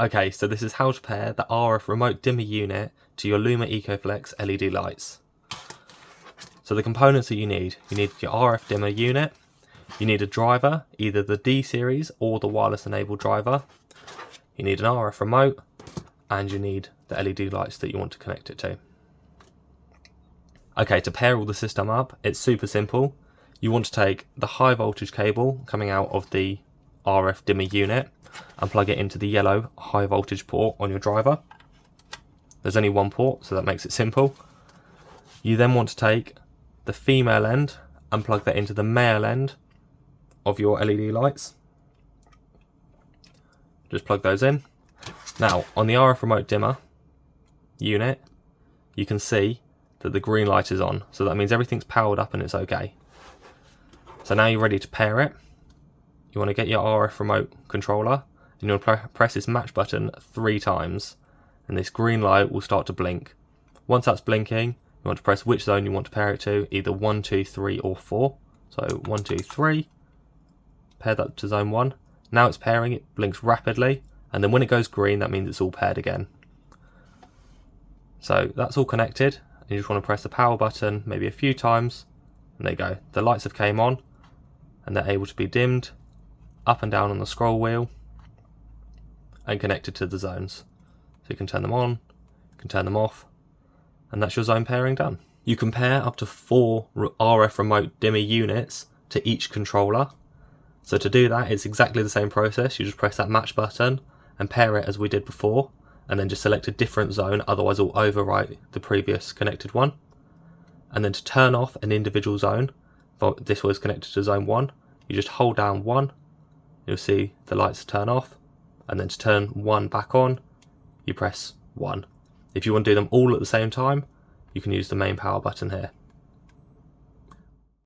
Okay, so this is how to pair the RF Remote Dimmer unit to your Luma Eco-Flex LED lights. So the components that you need your RF dimmer unit, you need a driver, either the D series or the wireless enabled driver, you need an RF remote, and you need the LED lights that you want to connect it to. Okay, to pair all the system up, it's super simple. You want to take the high voltage cable coming out of the RF dimmer unit and plug it into the yellow high voltage port on your driver. There's only one port, so that makes it simple. You then want to take the female end and plug that into the male end of your LED lights. Just plug those in. Now, on the RF remote dimmer unit, you can see that the green light is on, so that means everything's powered up and it's okay. So now you're ready to pair it. You want to get your RF remote controller and you want to press this match button 3 times, and this green light will start to blink. Once that's blinking, you want to press which zone you want to pair it to, either 1, 2, 3 or 4. So 1, 2, 3, pair that to zone 1. Now it's pairing, it blinks rapidly, and then when it goes green, that means it's all paired again. So that's all connected, and you just want to press the power button maybe a few times, and there you go. The lights have came on, and they're able to be dimmed up and down on the scroll wheel and connected to the zones. So you can turn them on, you can turn them off, and that's your zone pairing done. You can pair up to 4 RF remote dimmer units to each controller. So to do that, it's exactly the same process. You just press that match button and pair it as we did before, and then just select a different zone, otherwise it'll overwrite the previous connected one. And then to turn off an individual zone, this was connected to zone 1, you just hold down 1, you'll see the lights turn off, and then to turn 1 back on, you press 1. If you want to do them all at the same time, you can use the main power button here.